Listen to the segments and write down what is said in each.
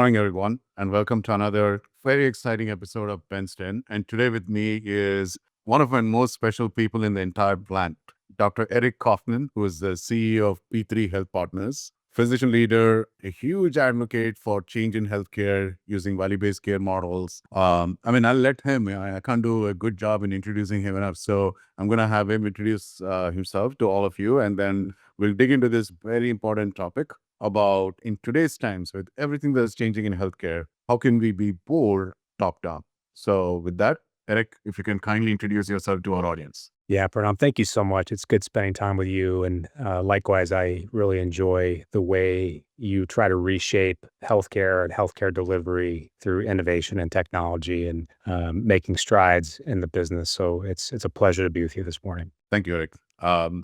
morning, everyone, and welcome to another very exciting episode of Princeton. And today with me is one of my most special people in the entire plant, Dr. Aric Coffman, who is the CEO of P3 Health Partners, physician leader, a huge advocate for change in healthcare using value-based care models. I'll let him. I can't do a good job in introducing him enough, so I'm going to have him introduce himself to all of you, and then we'll dig into this very important topic about in today's times with everything that's changing in healthcare, how can we be more top down? So with that, Aric, if you can kindly introduce yourself to our audience. Yeah, Pranam, thank you so much. It's good spending time with you. And likewise, I really enjoy the way you try to reshape healthcare and healthcare delivery through innovation and technology and making strides in the business. So it's a pleasure to be with you this morning. Thank you, Aric.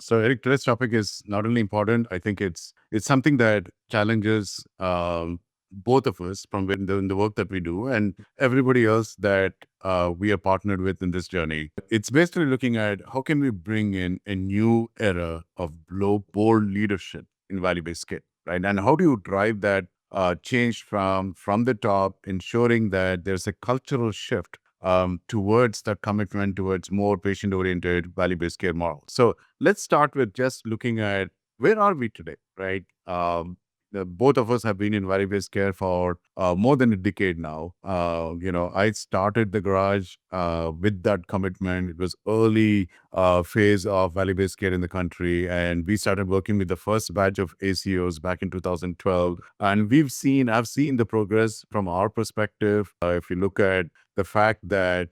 So Aric, today's topic is not only important, I think it's something that challenges both of us from in the work that we do and everybody else that we are partnered with in this journey. It's basically looking at how can we bring in a new era of bold leadership in value-based care, right? And how do you drive that change from the top, ensuring that there's a cultural shift towards that commitment towards more patient-oriented value-based care model. So let's start with just looking at where are we today, right? Both of us have been in value-based care for more than a decade now. I started the garage with that commitment. It was early phase of value-based care in the country, and we started working with the first batch of ACOs back in 2012. And I've seen the progress from our perspective. If you look at the fact that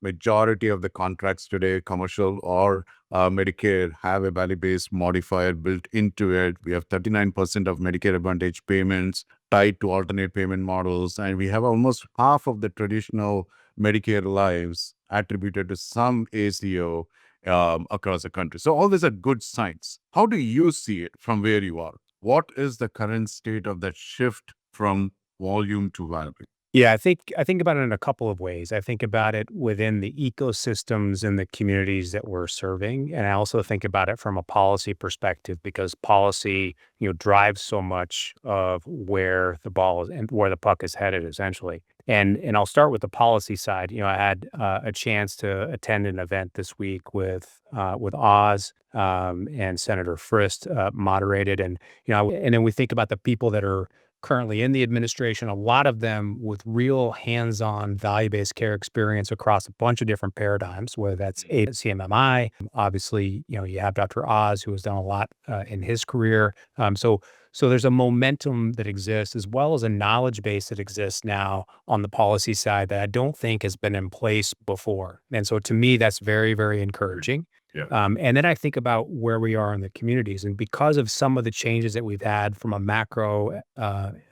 majority of the contracts today, commercial or Medicare, have a value-based modifier built into it. We have 39% of Medicare Advantage payments tied to alternate payment models, and we have almost half of the traditional Medicare lives attributed to some ACO across the country. So all these are good signs. How do you see it from where you are? What is the current state of that shift from volume to value? Yeah, I think about it in a couple of ways. I think about it within the ecosystems and the communities that we're serving, and I also think about it from a policy perspective because policy, drives so much of where the ball is and where the puck is headed, essentially. And I'll start with the policy side. I had a chance to attend an event this week with Oz and Senator Frist moderated, and and then we think about the people that are currently in the administration, a lot of them with real hands-on value-based care experience across a bunch of different paradigms, whether that's CMMI. Obviously, you have Dr. Oz, who has done a lot in his career. So there's a momentum that exists as well as a knowledge base that exists now on the policy side that I don't think has been in place before. And so to me, that's very, very encouraging. Yeah. And then I think about where we are in the communities. And because of some of the changes that we've had from a macro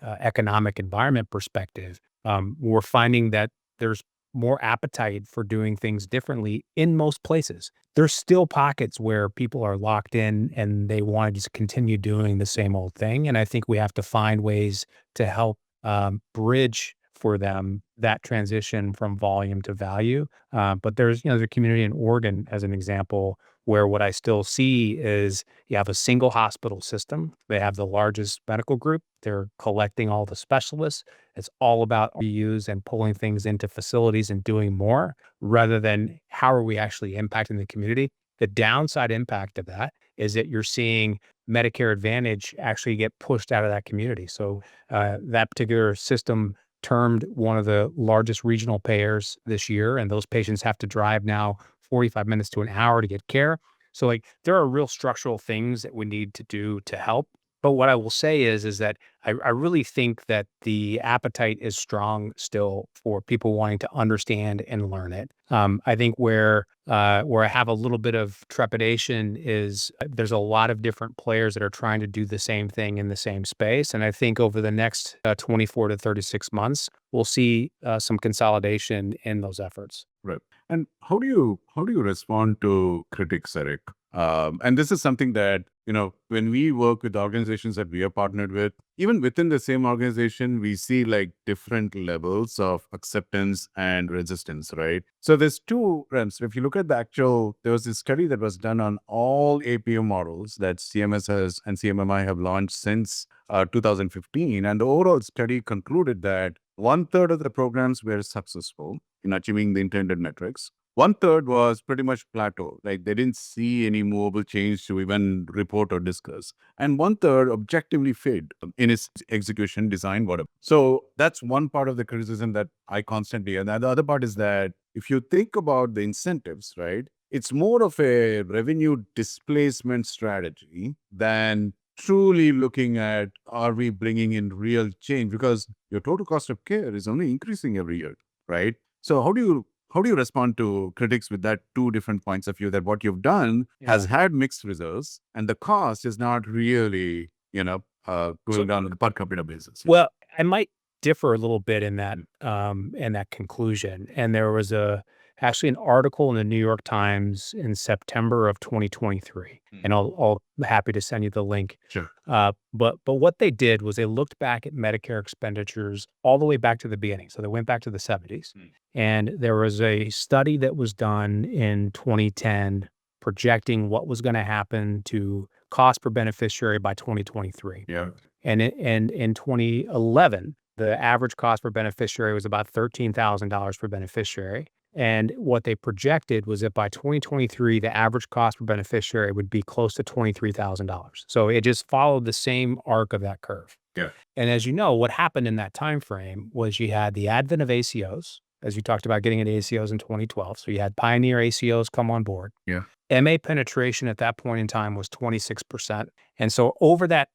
economic environment perspective, we're finding that there's more appetite for doing things differently in most places. There's still pockets where people are locked in and they want to just continue doing the same old thing. And I think we have to find ways to help bridge for them that transition from volume to value. But there's a community in Oregon, as an example, where what I still see is you have a single hospital system. They have the largest medical group. They're collecting all the specialists. It's all about reuse and pulling things into facilities and doing more rather than how are we actually impacting the community. The downside impact of that is that you're seeing Medicare Advantage actually get pushed out of that community. So that particular system termed one of the largest regional payers this year, and those patients have to drive now 45 minutes to an hour to get care. So there are real structural things that we need to do to help. But what I will say is that I really think that the appetite is strong still for people wanting to understand and learn it. I think where I have a little bit of trepidation is there's a lot of different players that are trying to do the same thing in the same space. And I think over the next 24 to 36 months, we'll see some consolidation in those efforts. Right. And how do you respond to critics, Aric? And this is something that when we work with organizations that we are partnered with, even within the same organization, we see like different levels of acceptance and resistance, right? So there's two realms. If you look at there was this study that was done on all APO models that CMS has and CMMI have launched since 2015. And the overall study concluded that one third of the programs were successful in achieving the intended metrics. One third was pretty much plateau, like they didn't see any movable change to even report or discuss. And one third objectively failed in its execution, design, whatever. So that's one part of the criticism that I constantly, and the other part is that if you think about the incentives, right, it's more of a revenue displacement strategy than truly looking at are we bringing in real change, because your total cost of care is only increasing every year, right? So how do you respond to critics with that two different points of view, that what you've done has had mixed results and the cost is not really, going down on a per capita basis? Well, I might differ a little bit in that conclusion. And there was actually an article in the New York Times in September of 2023, and I'll happy to send you the link. Sure. But what they did was they looked back at Medicare expenditures all the way back to the beginning. So they went back to the 70s, and there was a study that was done in 2010 projecting what was going to happen to cost per beneficiary by 2023. Yeah. And in 2011, the average cost per beneficiary was about $13,000 per beneficiary. And what they projected was that by 2023, the average cost per beneficiary would be close to $23,000. So it just followed the same arc of that curve. Yeah. And as you know, what happened in that time frame was you had the advent of ACOs, as you talked about getting into ACOs in 2012. So you had pioneer ACOs come on board. Yeah. MA penetration at that point in time was 26%. And so over that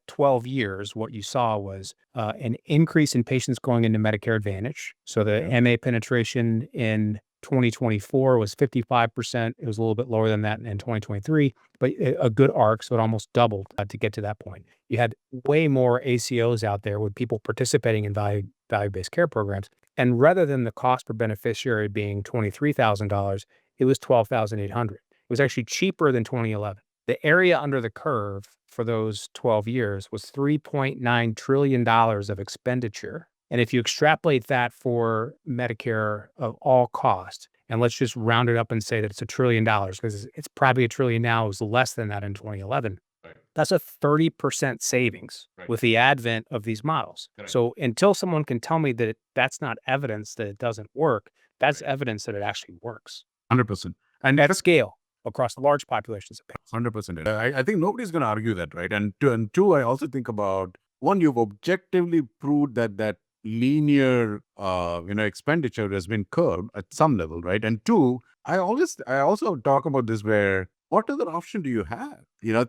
12 years, what you saw was an increase in patients going into Medicare Advantage. So the MA penetration in 2024 was 55%. It was a little bit lower than that in 2023, but a good arc. So it almost doubled to get to that point. You had way more ACOs out there with people participating in value-based care programs. And rather than the cost per beneficiary being $23,000, it was $12,800. It was actually cheaper than 2011. The area under the curve for those 12 years was $3.9 trillion of expenditure. And if you extrapolate that for Medicare of all cost, and let's just round it up and say that it's $1 trillion, because it's probably $1 trillion now, it was less than that in 2011. Right. That's a 30% savings with the advent of these models. Correct. So until someone can tell me that that's not evidence that it doesn't work, that's evidence that it actually works. 100%. And At scale across large populations of patients. 100%. I think nobody's going to argue that, right? And two, I also think about, one, you've objectively proved that linear, expenditure has been curbed at some level, right? And two, I also talk about this where, what other option do you have?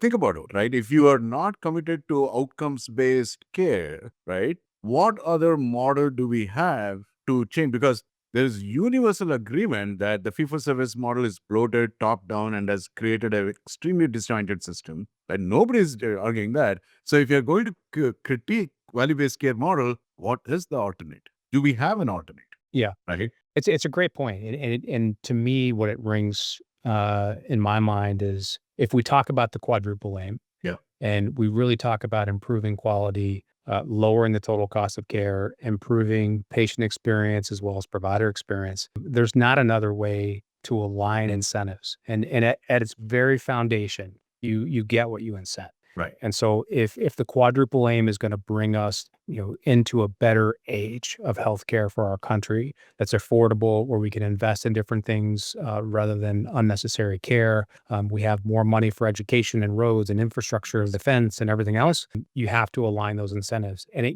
Think about it, right? If you are not committed to outcomes-based care, right? What other model do we have to change? Because there is universal agreement that the fee-for-service model is bloated, top-down, and has created an extremely disjointed system. And nobody is arguing that. So if you're going to critique value-based care model, what is the alternate? Do we have an alternate? Yeah. Right? It's a great point. And to me, what it rings in my mind is, if we talk about the quadruple aim, and we really talk about improving quality, lowering the total cost of care, improving patient experience as well as provider experience, there's not another way to align incentives. And at its very foundation, you get what you incent. Right. And so if the quadruple aim is going to bring us, into a better age of healthcare for our country that's affordable, where we can invest in different things rather than unnecessary care, we have more money for education and roads and infrastructure, defense, and everything else, you have to align those incentives. And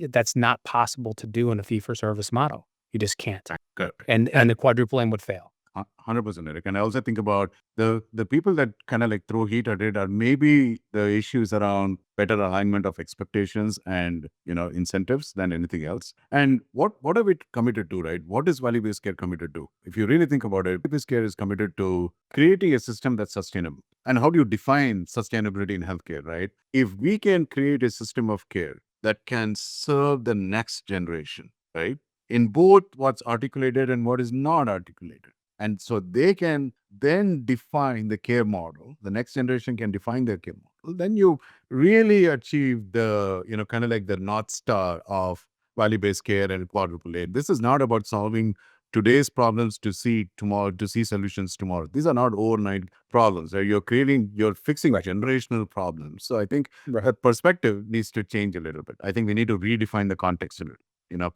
that's not possible to do in a fee-for-service model. You just can't. Good. And the quadruple aim would fail. 100%, Aric. And I also think about the people that kind of like throw heat at it are maybe the issues around better alignment of expectations and, incentives than anything else. And what are we committed to, right? What is value-based care committed to? If you really think about it, value-based care is committed to creating a system that's sustainable. And how do you define sustainability in healthcare, right? If we can create a system of care that can serve the next generation, right? In both what's articulated and what is not articulated, And so they can then define the care model. The next generation can define their care model. Then you really achieve the, kind of like the North Star of value-based care and quadruple aid. This is not about solving today's problems to see tomorrow, to see solutions tomorrow. These are not overnight problems. Right? You're fixing generational problems. So I think that perspective needs to change a little bit. I think we need to redefine the context a little, you know.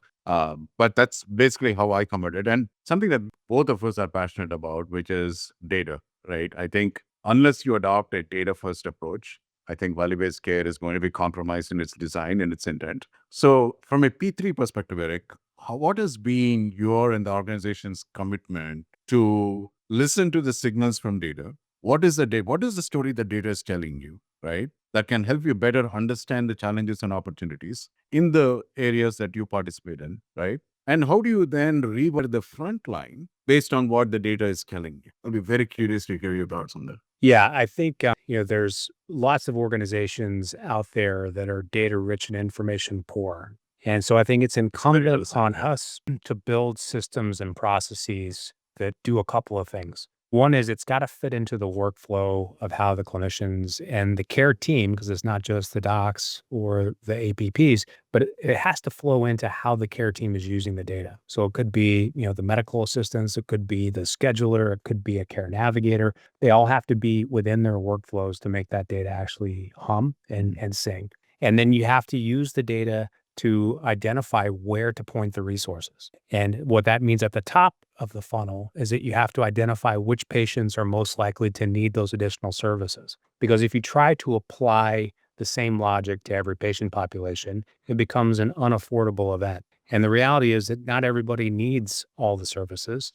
But that's basically how I come at it. And something that both of us are passionate about, which is data, right? I think unless you adopt a data first approach, I think value-based care is going to be compromised in its design and its intent. So from a P3 perspective, Aric, what has been your and the organization's commitment to listen to the signals from data? What is the data? What is the story that data is telling you, right? That can help you better understand the challenges and opportunities in the areas that you participate in, right? And how do you then rewire the front line based on what the data is telling you? I'll be very curious to hear your thoughts on that. Yeah, I think, there's lots of organizations out there that are data rich and information poor. And so I think it's incumbent on us to build systems and processes that do a couple of things. One is it's got to fit into the workflow of how the clinicians and the care team, because it's not just the docs or the APPs, but it has to flow into how the care team is using the data. So it could be, the medical assistants, it could be the scheduler, it could be a care navigator. They all have to be within their workflows to make that data actually hum and sing. And then you have to use the data to identify where to point the resources. And what that means at the top of the funnel is that you have to identify which patients are most likely to need those additional services. Because if you try to apply the same logic to every patient population, it becomes an unaffordable event. And the reality is that not everybody needs all the services.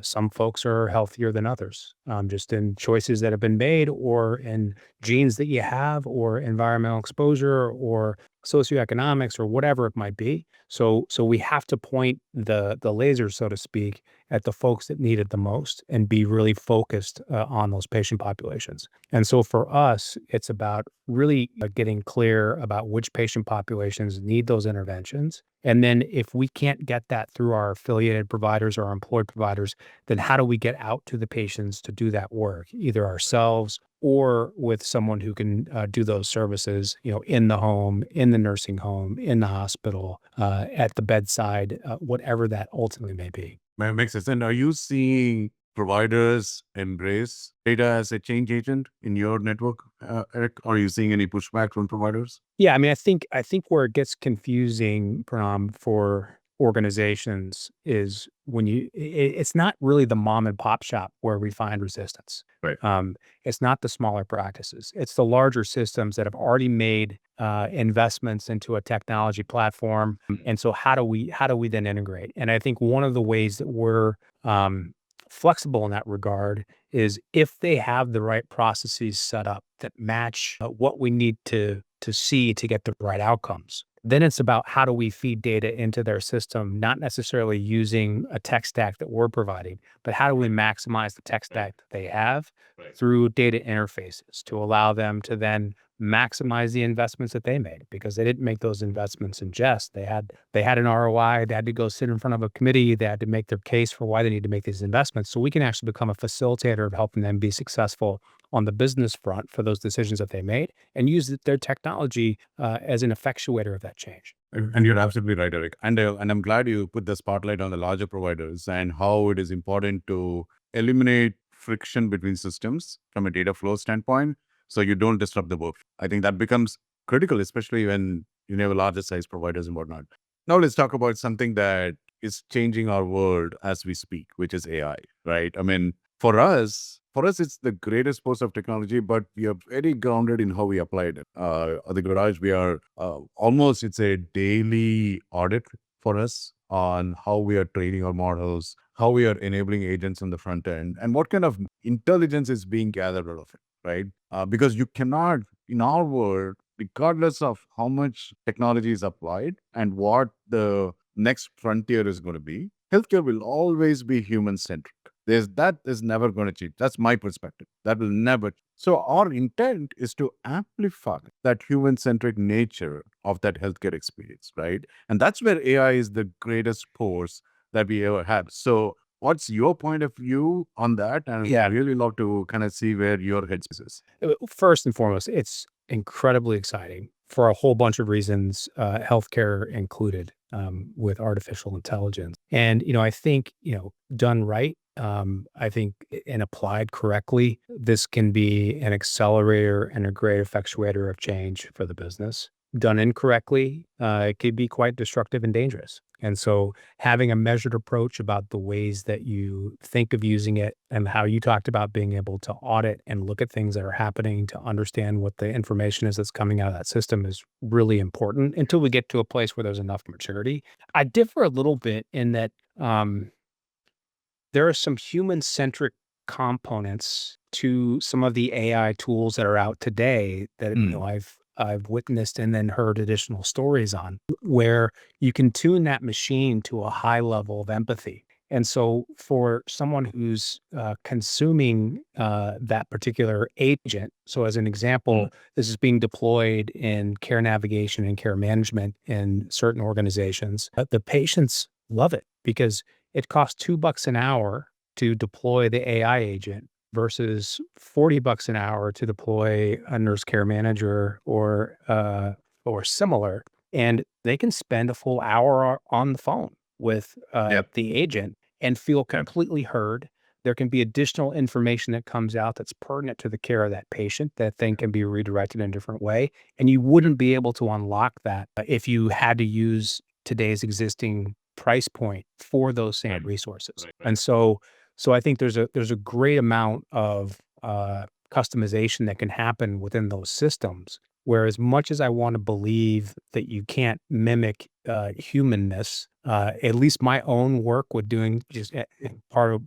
Some folks are healthier than others, just in choices that have been made, or in genes that you have, or environmental exposure, or socioeconomics, or whatever it might be. So we have to point the laser, so to speak, at the folks that need it the most, and be really focused on those patient populations. And so for us, it's about really getting clear about which patient populations need those interventions. And then if we can't get that through our affiliated providers or our employed providers, then how do we get out to the patients to do that work, either ourselves or with someone who can do those services, in the home, in the nursing home, in the hospital, at the bedside, whatever that ultimately may be. Makes sense. And are you seeing providers embrace data as a change agent in your network, Aric? Are you seeing any pushback from providers? Yeah, I mean, I think where it gets confusing, for organizations is when it's not really the mom and pop shop where we find resistance. Right. It's not the smaller practices. It's the larger systems that have already made investments into a technology platform. And so how do we then integrate? And I think one of the ways that we're flexible in that regard is if they have the right processes set up that match what we need to see to get the right outcomes. Then it's about how do we feed data into their system, not necessarily using a tech stack that we're providing, but how do we maximize the tech stack that they have through data interfaces to allow them to then maximize the investments that they made, because they didn't make those investments in jest. They had an ROI, they had to go sit in front of a committee, they had to make their case for why they need to make these investments. So we can actually become a facilitator of helping them be successful on the business front for those decisions that they made, and use their technology as an effectuator of that change. And you're absolutely right, Aric. And I'm glad you put the spotlight on the larger providers and how it is important to eliminate friction between systems from a data flow standpoint, so you don't disrupt the work. I think that becomes critical, especially when you have larger size providers and whatnot. Now let's talk about something that is changing our world as we speak, which is AI. Right? I mean, for us, it's the greatest force of technology, but we are very grounded in how we applied it. At the garage, we are almost, it's a daily audit for us on how we are training our models, how we are enabling agents on the front end, and what kind of intelligence is being gathered out of it, right? Because you cannot, in our world, regardless of how much technology is applied and what the next frontier is going to be, healthcare will always be human centric. That is never going to change. That's my perspective. That will never. So our intent is to amplify that human-centric nature of that healthcare experience, right? And that's where AI is the greatest force that we ever have. So what's your point of view on that? And Yeah. I'd really love to kind of see where your headspace is. First and foremost, it's incredibly exciting for a whole bunch of reasons, healthcare included, with artificial intelligence. And, I think, done right, I think and applied correctly, this can be an accelerator and a great effectuator of change for the business. Done incorrectly, it could be quite destructive and dangerous. And so having a measured approach about the ways that you think of using it and how you talked about being able to audit and look at things that are happening to understand what the information is that's coming out of that system is really important until we get to a place where there's enough maturity. I differ a little bit in that there are some human-centric components to some of the AI tools that are out today that, I've witnessed and then heard additional stories on, where you can tune that machine to a high level of empathy. And so for someone who's, consuming, that particular agent, so as an example, this is being deployed in care navigation and care management in certain organizations, the patients love it because it costs $2 an hour to deploy the AI agent versus $40 an hour to deploy a nurse care manager or similar. And they can spend a full hour on the phone with Yep. the agent and feel Yep. completely heard. There can be additional information that comes out that's pertinent to the care of that patient that then can be redirected in a different way. And you wouldn't be able to unlock that if you had to use today's existing price point for those same resources. And so I think there's a great amount of customization that can happen within those systems. Where as much as I want to believe that you can't mimic humanness, at least my own work with doing just part of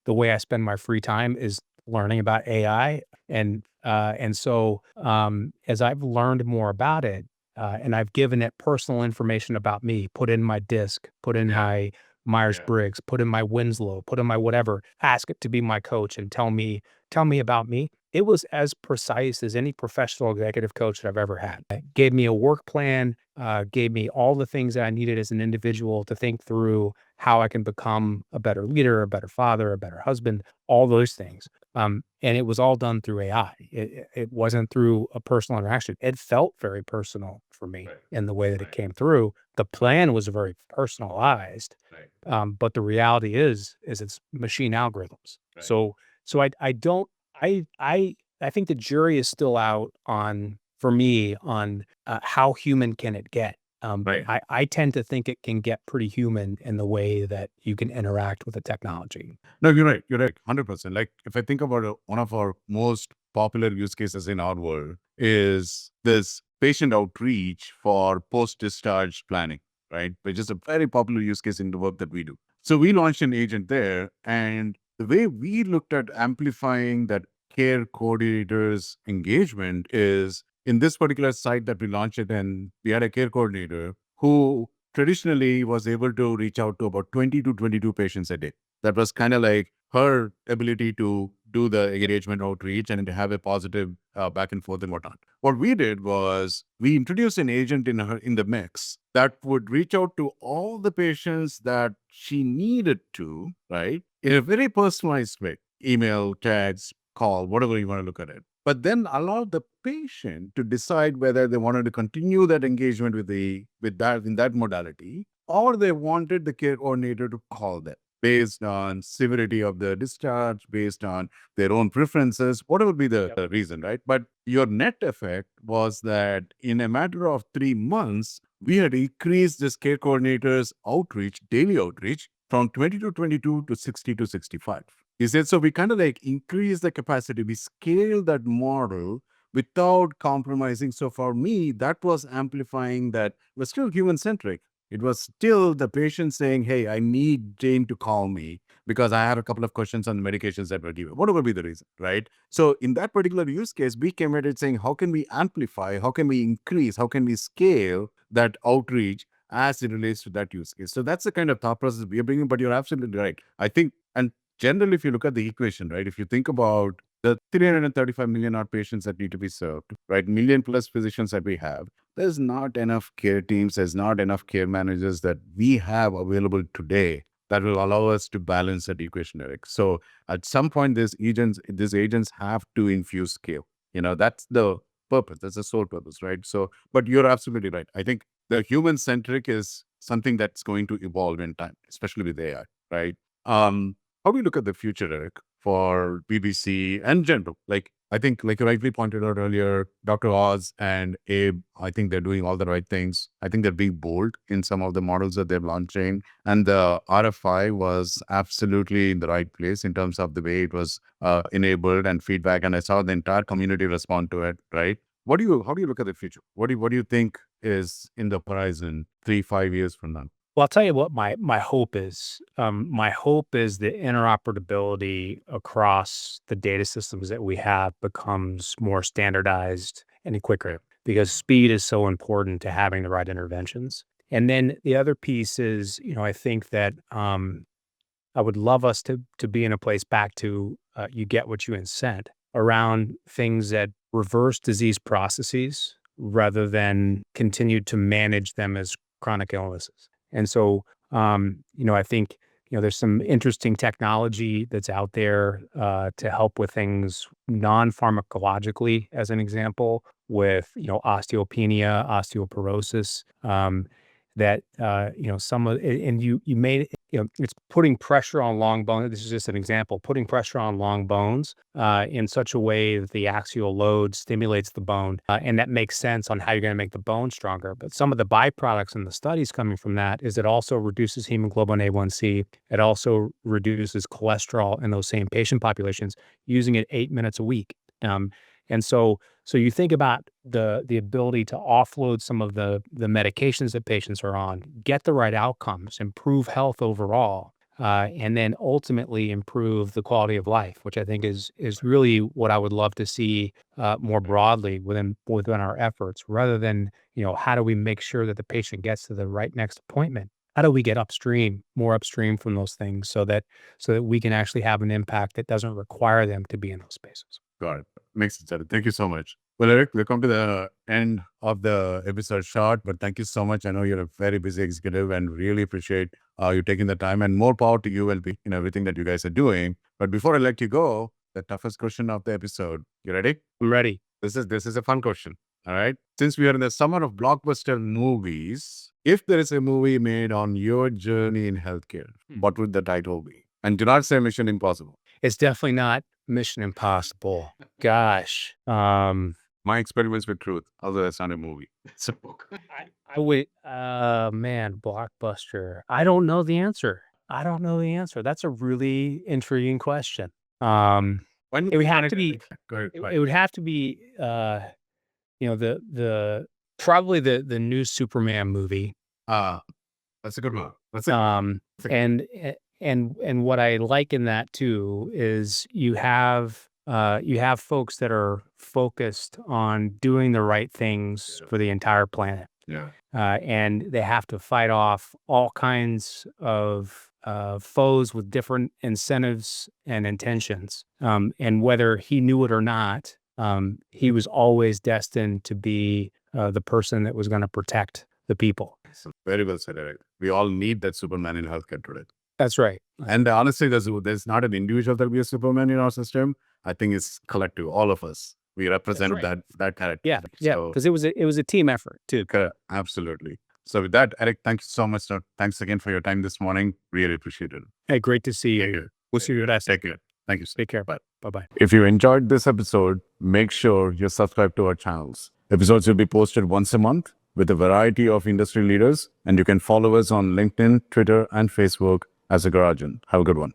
the way I spend my free time is learning about AI, and so as I've learned more about it, and I've given it personal information about me, put in my disc, put in my Myers-Briggs, put in my Winslow, put in my whatever, ask it to be my coach and tell me about me. It was as precise as any professional executive coach that I've ever had. It gave me a work plan, gave me all the things that I needed as an individual to think through how I can become a better leader, a better father, a better husband, all those things. And it was all done through AI. It wasn't through a personal interaction. It felt very personal for me in the way that it came through. The plan was very personalized, but the reality is it's machine algorithms. So I don't I think the jury is still out on for me on how human can it get. Right. I tend to think it can get pretty human in the way that you can interact with the technology. No, you're right. You're right. 100%. Like if I think about one of our most popular use cases in our world is this patient outreach for post-discharge planning, right? Which is a very popular use case in the work that we do. So we launched an agent there, and the way we looked at amplifying that care coordinator's engagement is in this particular site that we launched it, and we had a care coordinator who traditionally was able to reach out to about 20 to 22 patients a day. That was kind of like her ability to do the engagement outreach and to have a positive back and forth and whatnot. What we did was we introduced an agent in the mix that would reach out to all the patients that she needed to, right, in a very personalized way, email, text, call, whatever you want to look at it. But then allow the patient to decide whether they wanted to continue that engagement with that in that modality, or they wanted the care coordinator to call them based on severity of the discharge, based on their own preferences, whatever be the reason, right? But your net effect was that in a matter of 3 months, we had increased this care coordinator's outreach, daily outreach, from 20 to 22 to 60 to 65. He said, so we kind of like increase the capacity, we scale that model without compromising. So for me, that was amplifying that was still human centric. It was still the patient saying, hey, I need Jane to call me because I have a couple of questions on the medications that were given. What would be the reason, right? So in that particular use case, we came at it saying, how can we amplify? How can we increase? How can we scale that outreach as it relates to that use case? So that's the kind of thought process we are bringing, but you're absolutely right. I think, and generally, if you look at the equation, right, if you think about the 335 million odd patients that need to be served, right, million plus physicians that we have, there's not enough care teams, there's not enough care managers that we have available today that will allow us to balance that equation, Eric. So at some point, these agents have to infuse scale. That's the purpose. That's the sole purpose, right? So, but you're absolutely right. I think the human centric is something that's going to evolve in time, especially with AI, right? Um, how do you look at the future, Eric, for BBC and general? Like, I think, like you rightly pointed out earlier, Dr. Oz and Abe, I think they're doing all the right things. I think they're being bold in some of the models that they're launching. And the RFI was absolutely in the right place in terms of the way it was enabled and feedback. And I saw the entire community respond to it, right? How do you look at the future? What do you think is in the horizon 3, 5 years from now? Well, I'll tell you what my hope is. My hope is the interoperability across the data systems that we have becomes more standardized and quicker because speed is so important to having the right interventions. And then the other piece is, I think that I would love us to be in a place back to you get what you incent around things that reverse disease processes rather than continue to manage them as chronic illnesses. And so, I think there's some interesting technology that's out there to help with things non-pharmacologically, as an example, with osteopenia, osteoporosis. That some of and you made it's putting pressure on long bones. This is just an example, putting pressure on long bones in such a way that the axial load stimulates the bone, and that makes sense on how you're going to make the bone stronger. But some of the byproducts in the studies coming from that is it also reduces hemoglobin A1C. It also reduces cholesterol in those same patient populations using it 8 minutes a week. And so you think about the ability to offload some of the medications that patients are on, get the right outcomes, improve health overall, and then ultimately improve the quality of life, which I think is really what I would love to see more broadly within our efforts, rather than how do we make sure that the patient gets to the right next appointment. How do we get more upstream from those things so that we can actually have an impact that doesn't require them to be in those spaces? Got it. Makes sense, Eric. Thank you so much. Well, Eric, we've come to the end of the episode short, but thank you so much. I know you're a very busy executive and really appreciate you taking the time, and more power to you and in everything that you guys are doing. But before I let you go, the toughest question of the episode. You ready? I'm ready. This is a fun question. All right. Since we are in the summer of blockbuster movies, if there is a movie made on your journey in healthcare, what would the title be? And do not say Mission Impossible. It's definitely not Mission Impossible. Gosh. My Experiments with Truth, although that's not a movie. It's a book. I would, man, blockbuster. I don't know the answer. That's a really intriguing question. When It would have to be. Go ahead. It would have to be. The probably the new Superman movie. That's a good one. That's it. And what I like in that too is you have folks that are focused on doing the right things for the entire planet. Yeah. And they have to fight off all kinds of foes with different incentives and intentions. And whether he knew it or not, he was always destined to be the person that was going to protect the people. So very well said, Eric. We all need that Superman in healthcare today. That's right. And honestly, there's not an individual that be a Superman in our system. I think it's collective, all of us. We represent right. that character. Yeah, So, because it was a team effort too. absolutely. So with that, Eric, thank you so much, sir. Thanks again for your time this morning. Really appreciate it. Hey, great to see you. We'll see you at Take care. Thank you, sir. Take care. Bye. Bye-bye. If you enjoyed this episode, make sure you're subscribed to our channels. Episodes will be posted once a month with a variety of industry leaders, and you can follow us on LinkedIn, Twitter, and Facebook as a Garajan. Have a good one.